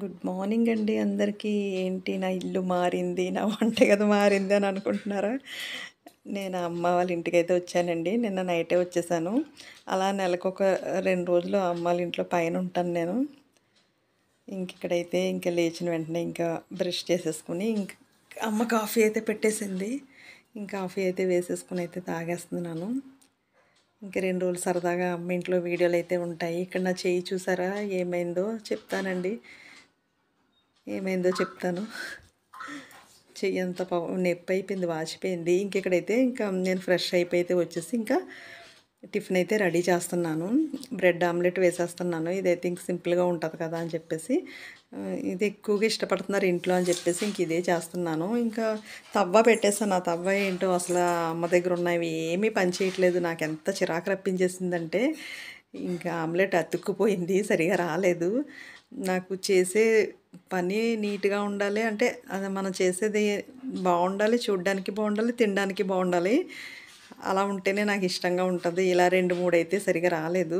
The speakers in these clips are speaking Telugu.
గుడ్ మార్నింగ్ అండి అందరికీ. ఏంటి నా ఇల్లు మారింది, నా వంటగది మారింది అని అనుకుంటున్నారా? నేను అమ్మ వాళ్ళ ఇంటికైతే వచ్చానండి. నిన్న నైటే వచ్చేసాను. అలా నెలకొక 2 రోజులు అమ్మ వాళ్ళ ఇంట్లో పైన ఉంటాను నేను. ఇక్కడైతే ఇంకా లేచిన వెంటనే ఇంకా బ్రష్ చేసేసుకుని అమ్మ కాఫీ అయితే పెట్టేసింది. కాఫీ అయితే వేసేసుకుని అయితే తాగేస్తున్నాను. 2 రోజులు సరదాగా అమ్మ ఇంట్లో వీడియోలు అయితే ఉంటాయి. ఇక్కడ నా చెయ్యి చూసారా ఏమైందో చెప్తానండి. ఏమైందో చెప్తాను. చెయ్యి అంతా నొప్పి అయిపోయింది, వాచిపోయింది. ఇక్కడైతే నేను ఫ్రెష్ అయిపోయి వచ్చేసి టిఫిన్ అయితే రెడీ చేస్తున్నాను. బ్రెడ్ ఆమ్లెట్ వేసేస్తున్నాను. ఇదైతే సింపుల్గా ఉంటుంది కదా అని చెప్పేసి, ఇది ఎక్కువగా ఇష్టపడుతున్నారు ఇంట్లో అని చెప్పేసి ఇదే చేస్తున్నాను. తవ్వ పెట్టేసాను. ఆ తవ్వ ఏంటో అసలు అమ్మ దగ్గర ఉన్నవి ఏమీ పని చేయట్లేదు. నాకు ఎంత చిరాకు రప్పించేసిందంటే ఆమ్లెట్ అతుక్కుపోయింది, సరిగా రాలేదు. నాకు చేసే పని నీట్గా ఉండాలి అంటే అది మనం చేసేది బాగుండాలి, చూడడానికి బాగుండాలి, తినడానికి బాగుండాలి. అలా ఉంటేనే నాకు ఇష్టంగా ఉంటుంది. ఇలా 2, 3 అయితే సరిగా రాలేదు.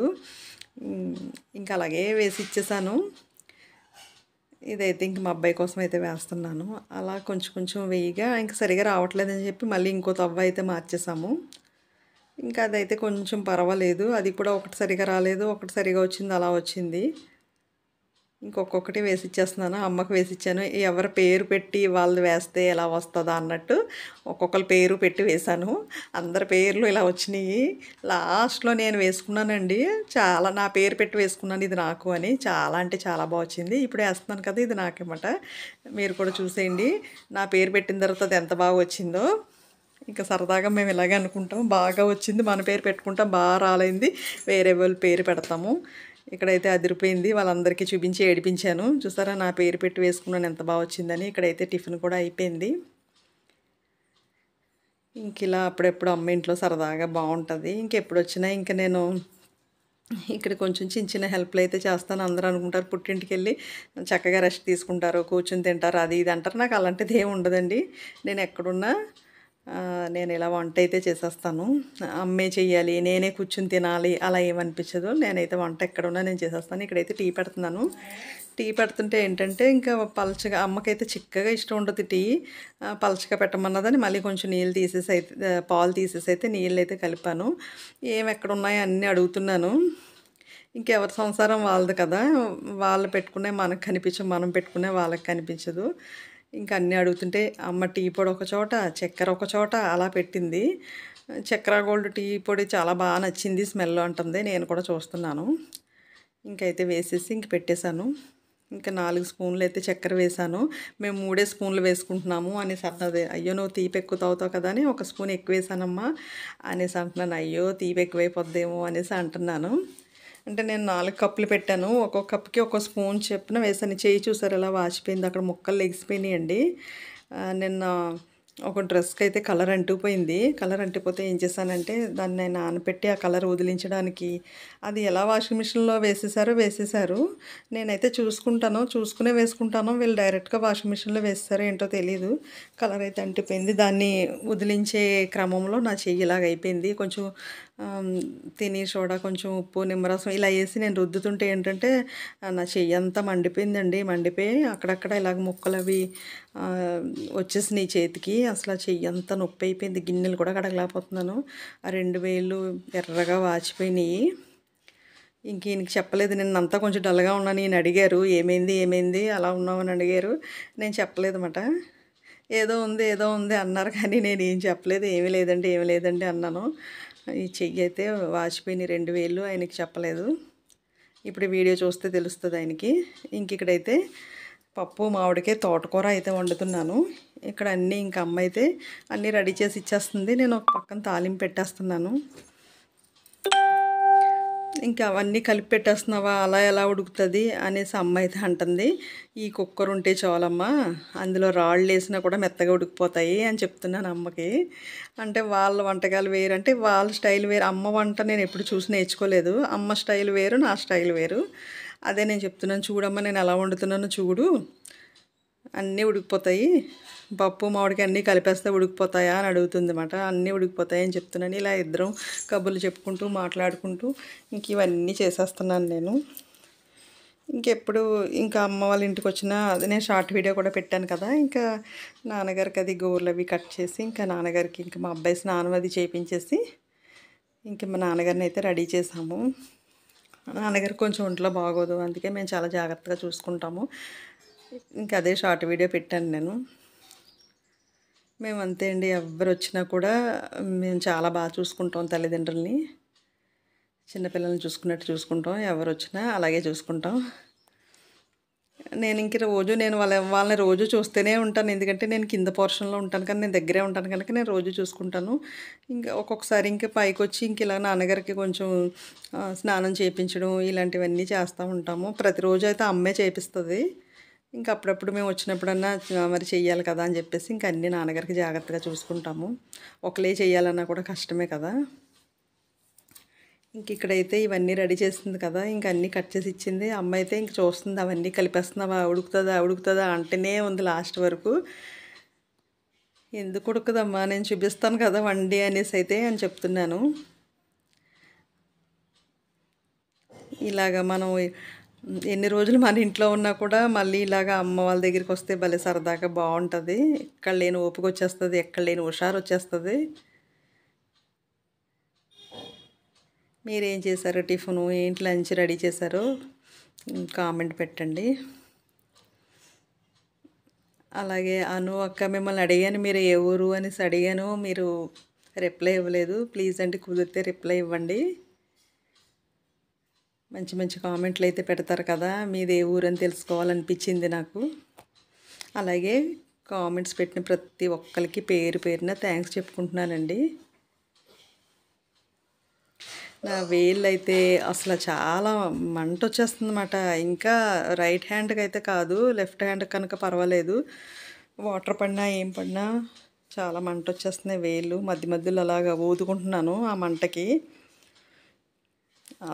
అలాగే వేసి ఇచ్చేసాను. ఇదైతే మా అబ్బాయి కోసం అయితే వేస్తున్నాను. అలా కొంచెం కొంచెం వేయగా సరిగా రావట్లేదని చెప్పి మళ్ళీ ఇంకో తవ్వ అయితే మార్చేసాము. అదైతే కొంచెం పర్వాలేదు. అది కూడా ఒకటి సరిగా రాలేదు, ఒకటి సరిగా వచ్చింది, అలా వచ్చింది. ఒక్కొక్కటి వేసి ఇచ్చేస్తున్నాను. అమ్మకు వేసి ఇచ్చాను. ఎవరి పేరు పెట్టి వాళ్ళు వేస్తే ఎలా వస్తుందా అన్నట్టు ఒక్కొక్కరి పేరు పెట్టి వేశాను. అందరి పేర్లు ఇలా వచ్చినాయి. లాస్ట్లో నేను వేసుకున్నానండి. నా పేరు పెట్టి వేసుకున్నాను ఇది నాకు అని. చాలా అంటే చాలా బాగా వచ్చింది. ఇప్పుడు వేస్తున్నాను కదా, ఇది నాకేమాట. మీరు కూడా చూసేయండి. నా పేరు పెట్టిన తర్వాత అది ఎంత బాగా వచ్చిందో. సరదాగా మేము ఇలాగే అనుకుంటాం, బాగా వచ్చింది మన పేరు పెట్టుకుంటాం, బాగా రాలేంది వేరే వాళ్ళ పేరు పెడతాము. ఇక్కడైతే అదిరిపోయింది. వాళ్ళందరికీ చూపించి ఏడిపించాను. చూసారా నా పేరు పెట్టి వేసుకున్నాను ఎంత బాగా వచ్చిందని. ఇక్కడైతే టిఫిన్ కూడా అయిపోయింది. ఇలా అప్పుడెప్పుడు అమ్మ ఇంట్లో సరదాగా బాగుంటుంది. ఎప్పుడు వచ్చినా నేను ఇక్కడ కొంచెం చిన్న చిన్న హెల్ప్లు అయితే చేస్తాను. అందరూ అనుకుంటారు పుట్టింటికి వెళ్ళి చక్కగా రెస్ట్ తీసుకుంటారు, కూర్చుని తింటారు, అది ఇది అంటారు. నాకు అలాంటిది ఏమి ఉండదండి. నేను ఎక్కడున్నా నేను ఇలా వంట అయితే చేసేస్తాను. అమ్మే చెయ్యాలి, నేనే కూర్చుని తినాలి అలా ఏమనిపించదు. నేనైతే వంట ఎక్కడున్నా నేను చేసేస్తాను. ఇక్కడైతే టీ పెడుతున్నాను. టీ పెడుతుంటే ఏంటంటే పలచగా, అమ్మకైతే చిక్కగా ఇష్టం ఉండదు టీ. పలచగా పెట్టమన్నదని మళ్ళీ కొంచెం నీళ్ళు తీసేసి అయితే పాలు తీసేసి అయితే నీళ్ళు అయితే కలిపాను. ఎక్కడున్నాయో అన్నీ అడుగుతున్నాను. ఎవరి సంసారం వాళ్ళది కదా, వాళ్ళు పెట్టుకునే మనకు కనిపించదు, మనం పెట్టుకునే వాళ్ళకి కనిపించదు. అన్నీ అడుగుతుంటే అమ్మ టీ పొడి ఒక చోట, చక్కెర ఒక చోట అలా పెట్టింది. చక్కెర గోల్డ్ టీ పొడి చాలా బాగా నచ్చింది, స్మెల్ అంటుంది. నేను కూడా చూస్తున్నాను. అయితే వేసేసి పెట్టేశాను. 4 స్పూన్లు అయితే చక్కెర వేసాను. మేము 3 స్పూన్లు వేసుకుంటున్నాము అనేసి అన్నది. అయ్యో నువ్వు తీపి ఎక్కువ తాగుతావు కదా అని 1 స్పూన్ ఎక్కువ వేసానమ్మా అనేసి అంటున్నాను. అయ్యో తీపి ఎక్కువైపోద్దేమో అనేసి అంటున్నాను. నేను 4 కప్పులు పెట్టాను. ఒక్కొక్క కప్పుకి 1 స్పూన్ చొప్పున వేసాను. చెయ్యి చూసారు ఎలా వాచిపోయింది, అక్కడ ముక్కలు లెగిసిపోయినాయండి. నిన్న ఒక డ్రెస్కి అయితే కలర్ అంటుకుపోయింది. కలర్ అంటిపోతే ఏం చేశానంటే దాన్ని నేను నానపెట్టి ఆ కలర్ వదిలించడానికి అది ఎలా వాషింగ్ మిషన్లో వేసేసారు. నేనైతే చూసుకునే వేసుకుంటాను. వీళ్ళు డైరెక్ట్గా వాషింగ్ మిషన్లో వేసేసారో ఏంటో తెలీదు. కలర్ అయితే అంటిపోయింది. దాన్ని వదిలించే క్రమంలో నా చెయ్యి ఇలాగ అయిపోయింది. కొంచెం తిని సోడా, కొంచెం ఉప్పు, నిమ్మరసం ఇలా వేసి నేను రుద్దుతుంటే ఏంటంటే నా చెయ్యి అంతా మండిపోయిందండి. మండిపోయి అక్కడక్కడ ఇలాగ ముక్కలు అవి వచ్చేసినాయి చేతికి. అసలు ఆ చెయ్యి అంతా నొప్పి అయిపోయింది. గిన్నెలు కూడా కడగలేకపోతున్నాను. ఆ 2 వేళ్ళు ఎర్రగా వాచిపోయినాయి. ఈయనకి చెప్పలేదు. నిన్నంతా కొంచెం డల్గా ఉన్నాను. ఈయన అడిగారు ఏమైంది అలా ఉన్నామని అడిగారు. నేను చెప్పలేదన్నమాట. ఏదో ఉంది అన్నారు. కానీ నేను ఏం చెప్పలేదు. ఏమీ లేదండి అన్నాను. ఈ చెయ్యి అయితే వాచిపోయినాయి 2 వేళ్ళు. ఆయనకి చెప్పలేదు. ఇప్పుడు వీడియో చూస్తే తెలుస్తుంది ఆయనకి. ఇక్కడైతే పప్పు, మామిడికాయ, తోటకూర అయితే వండుతున్నాను. ఇక్కడ అన్నీ అమ్మ అయితే అన్నీ రెడీ చేసి ఇచ్చేస్తుంది. నేను ఒక పక్కన తాలింపు పెట్టేస్తున్నాను. అవన్నీ కలిపి పెట్టేస్తున్నావా, అలా ఎలా ఉడుకుతుంది అనేసి అమ్మ అయితే అంటుంది. ఈ కుక్కర్ ఉంటే చాలమ్మా, అందులో రాళ్ళు వేసినా కూడా మెత్తగా ఉడికిపోతాయి అని చెప్తున్నాను అమ్మకి. వాళ్ళ వంటకాలు వేరు, వాళ్ళ స్టైల్ వేరు. అమ్మ వంట నేను ఎప్పుడు చూసి నేర్చుకోలేదు. అమ్మ స్టైల్ వేరు, నా స్టైల్ వేరు. అదే నేను చెప్తున్నాను. చూడమ్మా నేను ఎలా వండుతున్నానో చూడు, అన్నీ ఉడికిపోతాయి. పప్పు, మామిడికాయ అన్నీ కలిపేస్తే ఉడికిపోతాయా అని అడుగుతుంది అన్నమాట. అన్నీ ఉడికిపోతాయని చెప్తున్నాను. ఇలా ఇద్దరం కబుర్లు చెప్పుకుంటూ మాట్లాడుకుంటూ ఇవన్నీ చేసేస్తున్నాను నేను. ఇంకెప్పుడు ఇంకా అమ్మ వాళ్ళ ఇంటికి వచ్చినా అది నేను షార్ట్ వీడియో కూడా పెట్టాను కదా, ఇంకా నాన్నగారికి అది గోర్లు అవి కట్ చేసి ఇంకా నాన్నగారికి ఇంకా మా అబ్బాయి స్నానం అది చేయించేసి ఇంకా మా నాన్నగారిని అయితే రెడీ చేసాము. నాన్నగారికి కొంచెం ఒంట్లో బాగోదు, అందుకే మేము చాలా జాగ్రత్తగా చూసుకుంటాము. ఇంకా అదే షార్ట్ వీడియో పెట్టాను నేను. మేము అంతే అండి, ఎవరు వచ్చినా కూడా మేము చాలా బాగా చూసుకుంటాం తల్లిదండ్రుల్ని. చిన్నపిల్లల్ని చూసుకున్నట్టు చూసుకుంటాం, ఎవరు వచ్చినా అలాగే చూసుకుంటాం. నేను ఇంక రోజు నేను వాళ్ళని రోజు చూస్తూనే ఉంటాను, ఎందుకంటే నేను కింద పోర్షన్లో ఉంటాను కానీ నేను దగ్గరే ఉంటాను కనుక నేను రోజు చూసుకుంటాను. ఇంకా ఒక్కొక్కసారి ఇంకా పైకి వచ్చి ఇంక ఇలా నాన్నగారికి కొంచెం స్నానం చేయించడం ఇలాంటివన్నీ చేస్తూ ఉంటాము. ప్రతిరోజు అయితే అమ్మే చేపిస్తుంది. ఇంకా అప్పుడప్పుడు మేము వచ్చినప్పుడన్నా మరి చెయ్యాలి కదా అని చెప్పేసి ఇంకా అన్నీ నాన్నగారికి జాగ్రత్తగా చూసుకుంటాము. ఒకలే చెయ్యాలన్నా కూడా కష్టమే కదా. ఇంక ఇక్కడైతే ఇవన్నీ రెడీ చేస్తుంది కదా, ఇంక అన్నీ కట్ చేసి ఇచ్చింది. అమ్మ అయితే ఇంక చూస్తుంది, అవన్నీ కలిపేస్తున్నావా, ఉడుకుతుందా ఉడుకుతుందా అంటేనే ఉంది లాస్ట్ వరకు. ఎందుకు ఉడకదమ్మా, నేను చూపిస్తాను కదా వండి అనేసి అయితే అని చెప్తున్నాను. ఇలాగ మనం ఎన్ని రోజులు మన ఇంట్లో ఉన్నా కూడా మళ్ళీ ఇలాగ అమ్మ వాళ్ళ దగ్గరికి వస్తే భలే సరదాగా బాగుంటుంది. ఎక్కడ లేని ఓపిక వచ్చేస్తుంది, ఎక్కడ లేని హుషారు వచ్చేస్తుంది. మీరేం చేశారు టిఫిను, ఏంటి లంచ్ రెడీ చేశారో కామెంట్ పెట్టండి. అలాగే అను అక్క, మిమ్మల్ని అడిగాను మీరు ఏ ఊరు అనేసి అడిగాను, మీరు రిప్లై ఇవ్వలేదు. ప్లీజ్ అండి కుదిరితే రిప్లై ఇవ్వండి. మంచి మంచి కామెంట్లు అయితే పెడతారు కదా, మీది ఏ ఊరు అని తెలుసుకోవాలనిపించింది నాకు. అలాగే కామెంట్స్ పెట్టిన ప్రతి ఒక్కరికి పేరు పేరున థ్యాంక్స్ చెప్పుకుంటున్నానండి. నా వేళ్ళు అయితే అసలు చాలా మంట వచ్చేస్తుంది అన్నమాట. ఇంకా రైట్ హ్యాండ్కి అయితే కాదు, లెఫ్ట్ హ్యాండ్ కనుక పర్వాలేదు. వాటర్ పడినా ఏం పడినా చాలా మంట వచ్చేస్తున్నాయి వేళ్ళు. మధ్య మధ్యలో అలాగా ఊదుకుంటున్నాను ఆ మంటకి.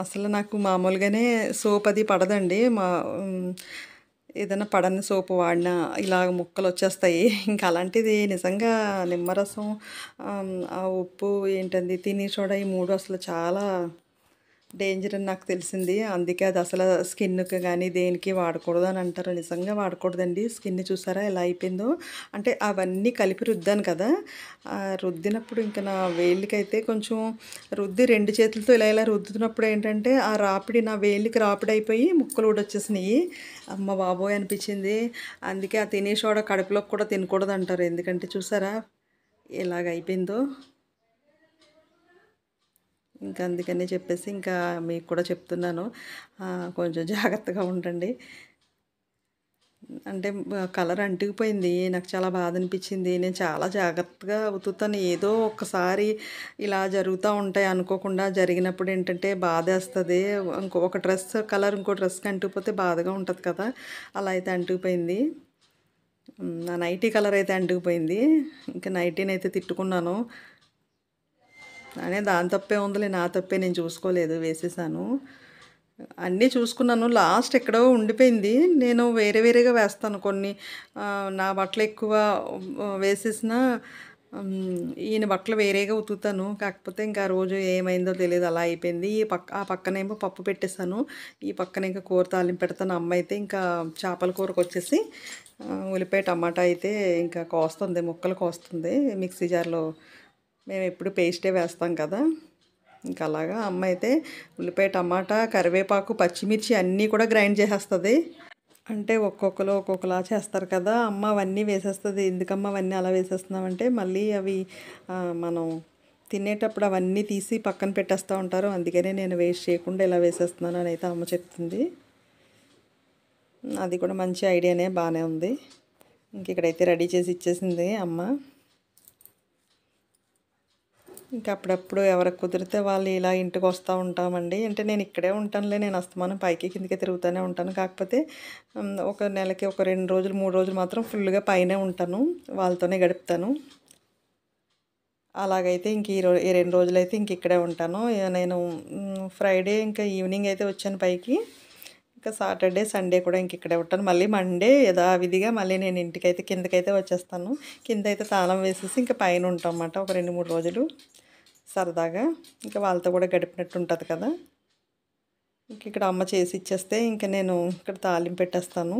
అసలు నాకు మామూలుగానే సోప్ అది పడదండి. ఏదైనా పడని సోపు వాడినా ఇలాగ ముక్కలు వచ్చేస్తాయి. ఇంకా అలాంటిది నిజంగా నిమ్మరసం, ఆ ఉప్పు ఏంటంది తిని సోడా, ఈ మూడు అసలు చాలా డేంజర్ అని నాకు తెలిసింది. అందుకే అది అసలు స్కిన్కి కానీ దేనికి వాడకూడదు అని అంటారు. నిజంగా వాడకూడదండి. స్కిన్ చూసారా ఎలా అయిపోయిందో. అంటే అవన్నీ కలిపి రుద్దాను కదా, రుద్దినప్పుడు ఇంకా నా వేళ్ళకైతే కొంచెం రుద్ది రెండు చేతులతో ఇలా ఇలా రుద్దుతున్నప్పుడు ఏంటంటే ఆ రాపిడి నా వేళ్ళకి రాపిడి అయిపోయి ముక్కలు ఊడొచ్చేసినాయి. అమ్మ బాబోయ్ అనిపించింది. అందుకే ఆ తినే సోడా కడుపులోకి కూడా తినకూడదు అంటారు. ఎందుకంటే చూసారా ఎలాగ అయిపోయిందో. ఇంకా అందుకని చెప్పేసి ఇంకా మీకు కూడా చెప్తున్నాను, కొంచెం జాగ్రత్తగా ఉండండి. అంటే కలర్ అంటుకుపోయింది, నాకు చాలా బాధ అనిపించింది. నేను చాలా జాగ్రత్తగా ఉతుకుతాను. ఏదో ఒక్కసారి ఇలా జరుగుతూ ఉంటాయి అనుకోకుండా. జరిగినప్పుడు ఏంటంటే బాధేస్తుంది. ఒక డ్రెస్ కలర్ ఇంకో డ్రెస్కి అంటుకుపోతే బాధగా ఉంటుంది కదా, అలా అయితే అంటుకుపోయింది. నా నైటీ కలర్ అయితే అంటుకుపోయింది. ఇంకా నైటీని అయితే తిట్టుకున్నాను. అనే దాని తప్పే ఉందిలే, నా తప్పే, నేను చూసుకోలేదు, వేసేసాను. అన్నీ చూసుకున్నాను, లాస్ట్ ఎక్కడో ఉండిపోయింది. నేను వేరే వేరేగా వేస్తాను కొన్ని. నా బట్టలు ఎక్కువ వేసేసిన ఈయన బట్టలు వేరేగా ఉతుకుతాను. కాకపోతే ఇంకా ఆ రోజు ఏమైందో తెలియదు, అలా అయిపోయింది. ఆ పక్కనేమో పప్పు పెట్టేశాను, ఈ పక్కన ఇంకా కూర తాలింపు పెడతాను. అమ్మ అయితే ఇంకా చేపల కూరకు వచ్చేసి ఉల్లిపాయ టమాటా అయితే ఇంకా కోస్తుంది, ముక్కలు కోస్తుంది మిక్సీ జార్లో. మేము ఎప్పుడు పేస్టే వేస్తాం కదా, ఇంకా అలాగా అమ్మ అయితే ఉల్లిపాయ టమాటా కరివేపాకు పచ్చిమిర్చి అన్నీ కూడా గ్రైండ్ చేసేస్తుంది. అంటే ఒక్కొక్కరు ఒక్కొక్కలా చేస్తారు కదా, అమ్మ అవన్నీ వేసేస్తుంది. ఎందుకమ్మ అవన్నీ అలా వేసేస్తున్నామంటే మళ్ళీ అవి మనం తినేటప్పుడు అవన్నీ తీసి పక్కన పెట్టేస్తూ ఉంటారు. అందుకనే నేను వేస్ట్ చేయకుండా ఇలా వేసేస్తున్నాను అని అయితే అమ్మ చెప్తుంది. అది కూడా మంచి ఐడియానే, బాగానే ఉంది. ఇంక ఇక్కడైతే రెడీ చేసి ఇచ్చేసింది అమ్మ. ఇంకా అప్పుడప్పుడు ఎవరికి కుదిరితే వాళ్ళు ఇలా ఇంటికి వస్తూ ఉంటామండి. అంటే నేను ఇక్కడే ఉంటానులే, నేను అస్తమానం పైకి కిందకి తిరుగుతూనే ఉంటాను. కాకపోతే ఒక నెలకి ఒక 2 రోజులు 3 రోజులు మాత్రం ఫుల్గా పైనే ఉంటాను, వాళ్ళతోనే గడుపుతాను. అలాగైతే ఇంక ఈ 2 రోజులైతే ఇంక ఇక్కడే ఉంటాను. నేను ఫ్రైడే ఇంకా ఈవినింగ్ అయితే వచ్చాను పైకి. ఇంకా సాటర్డే సండే కూడా ఇంక ఇక్కడే ఉంటాను. మళ్ళీ మండే యథావిధిగా మళ్ళీ నేను ఇంటికైతే కిందకైతే వచ్చేస్తాను. కింద అయితే తాళం వేసేసి ఇంకా పైన ఉంటాం అన్నమాట ఒక 2-3 రోజులు సరదాగా. ఇంకా వాళ్ళతో కూడా గడిపినట్టు ఉంటుంది కదా. ఇంక ఇక్కడ అమ్మ చేసి ఇచ్చేస్తే ఇంక నేను ఇక్కడ తాలింపు పెట్టేస్తాను.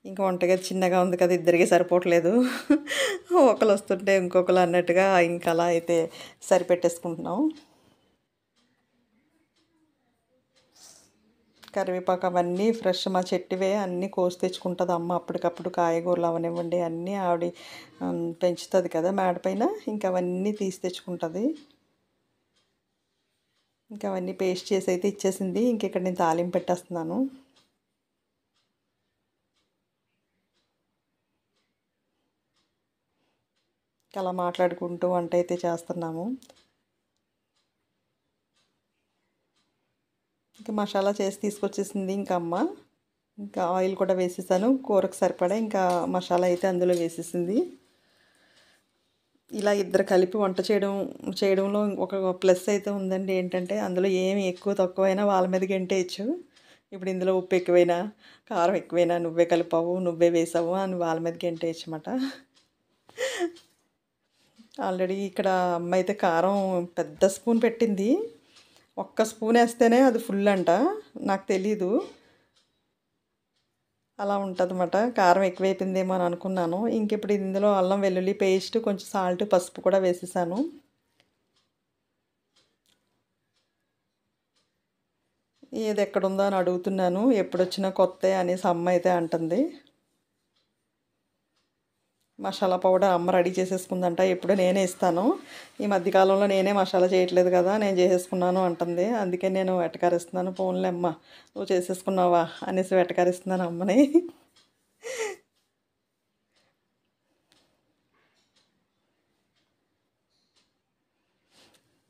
ఇంకా వంటగది చిన్నగా ఉంది కదా, ఇద్దరికీ సరిపోవట్లేదు. ఒకళ్ళు వస్తుంటే ఇంకొకరు అన్నట్టుగా ఇంకా అలా అయితే సరిపెట్టేసుకుంటున్నాం. కరివేపాకు అవన్నీ ఫ్రెష్ మా చెట్టువే అన్నీ కోసి తెచ్చుకుంటుంది అమ్మ. అప్పటికప్పుడు కాయగూరలు అవనివ్వండి అన్నీ ఆవిడ పెంచుతుంది కదా మేడ పైన. ఇంకా అవన్నీ తీసి తెచ్చుకుంటుంది. ఇంకా అవన్నీ పేస్ట్ చేసి అయితే ఇచ్చేసింది. ఇంక ఇక్కడ నేను తాలింపు పెట్టేస్తున్నాను. అలా మాట్లాడుకుంటూ వంట అయితే చేస్తున్నాము. ఇంకా మసాలా చేసి తీసుకొచ్చేసింది ఇంకా అమ్మ. ఇంకా ఆయిల్ కూడా వేసేసాను కూరకు సరిపడా. ఇంకా మసాలా అయితే అందులో వేసేసింది. ఇలా ఇద్దరు కలిపి వంట చేయడంలో ఒక ప్లస్ అయితే ఉందండి. ఏంటంటే అందులో ఏమి ఎక్కువ తక్కువైనా వాళ్ళ మీద గెంటేయచ్చు. ఇప్పుడు ఇందులో ఉప్పు ఎక్కువైనా కారం ఎక్కువైనా నువ్వే కలిపావు, నువ్వే వేసావు అని వాళ్ళ మీద గెంటేయచ్చు అన్నమాట. ఆల్రెడీ ఇక్కడ అమ్మ అయితే కారం పెద్ద స్పూన్ పెట్టింది. ఒక్క స్పూన్ వేస్తేనే అది ఫుల్ అంట. నాకు తెలీదు అలా ఉంటుందన్నమాట. కారం ఎక్కువైపోయిందేమో అని అనుకున్నాను. ఇంక ఇప్పుడు ఇందులో అల్లం వెల్లుల్లి పేస్ట్, కొంచెం సాల్ట్, పసుపు కూడా వేసేసాను. ఏది ఎక్కడుందో అని అడుగుతున్నాను. ఎప్పుడొచ్చినా కొత్త అనేసి అమ్మ అయితే అంటుంది. మసాలా పౌడర్ అమ్మ రెడీ చేసేసుకుందంట. ఎప్పుడు నేనే ఇస్తాను. ఈ మధ్యకాలంలో నేనే మసాలా చేయట్లేదు కదా, నేను చేసేసుకున్నాను అంటుంది. అందుకే నేను వెటకారిస్తున్నాను. పోన్లే అమ్మ నువ్వు చేసేసుకున్నావా అనేసి వెటకారిస్తున్నాను అమ్మని.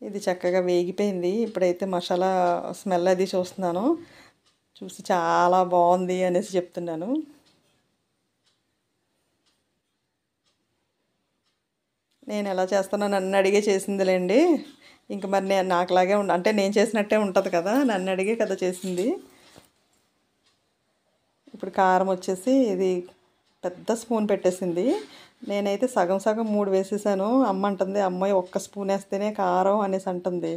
ఇది చక్కగా వేగిపోయింది. ఇప్పుడైతే మసాలా స్మెల్ అది చూస్తున్నాను. చూసి చాలా బాగుంది అనేసి చెప్తున్నాను. నేను ఎలా చేస్తానో నన్ను అడిగే చేసిందిలేండి. ఇంక మరి నేను నాకులాగే అంటే నేను చేసినట్టే ఉంటుంది కదా, నన్ను అడిగే కదా చేసింది. ఇప్పుడు కారం వచ్చేసి ఇది పెద్ద స్పూన్ పెట్టేసింది. నేనైతే సగం సగం 3 వేసేసాను. అమ్మ అంటుంది అమ్మాయి ఒక్క స్పూన్ వేస్తేనే కారం అనేసి అంటుంది.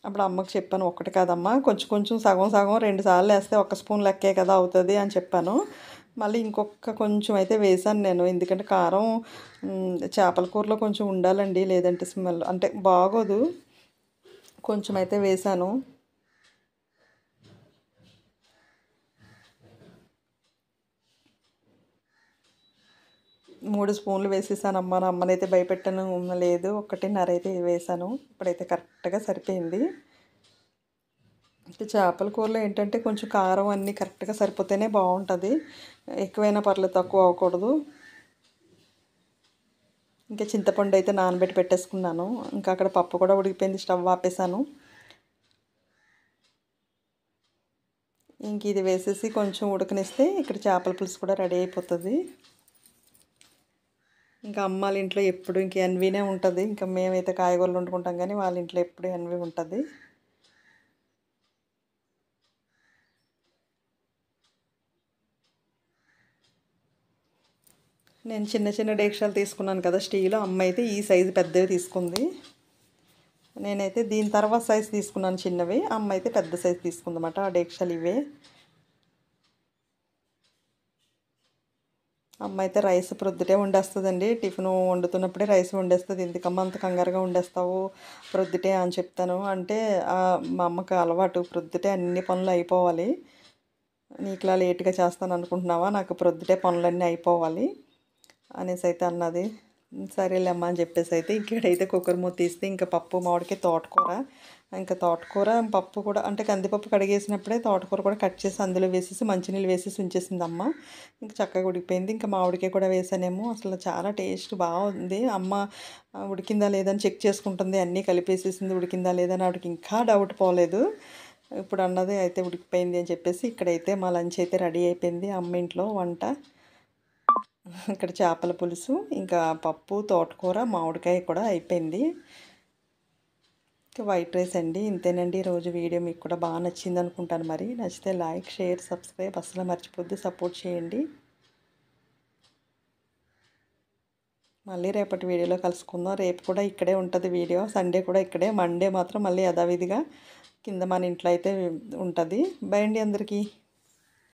అప్పుడు అమ్మకి చెప్పాను, ఒక్కటి కాదమ్మా కొంచెం కొంచెం సగం సగం 2 సార్లు వేస్తే ఒక్క స్పూన్ లెక్కే కదా అవుతుంది అని చెప్పాను. మళ్ళీ ఇంకొక కొంచెం అయితే వేసాను నేను. ఎందుకంటే కారం చేపల కూరలో కొంచెం ఉండాలండి, లేదంటే స్మెల్ అంటే బాగోదు. కొంచెం అయితే వేసాను. 3 స్పూన్లు వేసేసానమ్మా. అమ్మనైతే భయపెట్టాను. లేదు 1.5 అయితే వేసాను. ఇప్పుడైతే కరెక్ట్గా సరిపోయింది. చేపల కూరలో ఏంటంటే కొంచెం కారం అన్నీ కరెక్ట్గా సరిపోతేనే బాగుంటుంది. ఎక్కువైనా పర్లేదు, తక్కువ అవ్వకూడదు. ఇంకా చింతపండు అయితే నానబెట్టి పెట్టేసుకున్నాను. ఇంకా అక్కడ పప్పు కూడా ఉడికిపోయింది. స్టవ్ ఆపేసాను. ఇంక ఇది వేసేసి కొంచెం ఉడకనిస్తే ఇక్కడ చేపల పులుసు కూడా రెడీ అయిపోతుంది. ఇంకా అమ్మాళ్ళ ఇంట్లో ఎప్పుడు ఇంక ఎన్వీనే ఉంటుంది. ఇంకా మేమైతే కాయగూరలు వండుకుంటాం కానీ వాళ్ళ ఇంట్లో ఎప్పుడు ఎన్వి ఉంటుంది. నేను చిన్న చిన్న డేక్షాలు తీసుకున్నాను కదా స్టీల్. అమ్మ అయితే ఈ సైజు పెద్దవి తీసుకుంది. నేనైతే దీని తర్వాత సైజు తీసుకున్నాను చిన్నవి. అమ్మ అయితే పెద్ద సైజు తీసుకుందన్నమాట. ఆ డేక్షాలు ఇవే. అమ్మ అయితే రైస్ ప్రొద్దుటే వండేస్తుందండి. టిఫిన్ వండుతున్నప్పుడే రైస్ వండేస్తుంది. ఎందుకమ్మ అంత కంగారుగా వండేస్తావు ప్రొద్దుటే అని చెప్తాను. అంటే మా అమ్మకి అలవాటు ప్రొద్దుటే అన్ని పనులు అయిపోవాలి. నీకులా లేట్గా చేస్తాను అనుకుంటున్నావా, నాకు ప్రొద్దుటే పనులన్నీ అయిపోవాలి అనేసి అయితే అన్నది. సరేలేమ్మా అని చెప్పేసి అయితే ఇక్కడైతే కుక్కర్ మూత తీస్తే ఇంకా పప్పు, మామిడికాయ, తోటకూర. ఇంకా తోటకూర పప్పు కూడా అంటే కందిపప్పు కడిగేసినప్పుడే తోటకూర కూడా కట్ చేసి అందులో వేసేసి మంచినీళ్ళు వేసేసి ఉంచేసింది అమ్మ. ఇంకా చక్కగా ఉడికిపోయింది. ఇంకా మామిడికాయ కూడా వేసానేమో. అసలు చాలా టేస్ట్ బాగుంది. అమ్మ ఉడికిందా లేదని చెక్ చేసుకుంటుంది. అన్నీ కలిపేసేసింది. ఉడికిందా లేదని ఆవిడకి ఇంకా డౌట్ పోలేదు. ఇప్పుడు అన్నది అయితే ఉడికిపోయింది అని చెప్పేసి ఇక్కడైతే మా లంచ్ అయితే రెడీ అయిపోయింది. అమ్మ ఇంట్లో వంట. ఇక్కడ చేపల పులుసు, ఇంకా పప్పు, తోటకూర, మామిడికాయ కూడా అయిపోయింది. ఇంకా వైట్ రైస్ అండి. ఇంతేనండి ఈరోజు వీడియో. మీకు కూడా బాగా నచ్చింది అనుకుంటాను. మరి నచ్చితే లైక్, షేర్, సబ్స్క్రైబ్ అసలు మర్చిపోద్దు, సపోర్ట్ చేయండి. మళ్ళీ రేపటి వీడియోలో కలుసుకుందాం. రేపు కూడా ఇక్కడే ఉంటుంది వీడియో. సండే కూడా ఇక్కడే. మండే మాత్రం మళ్ళీ యథావిధిగా కింద మన ఇంట్లో అయితే ఉంటుంది. బై అండి అందరికీ.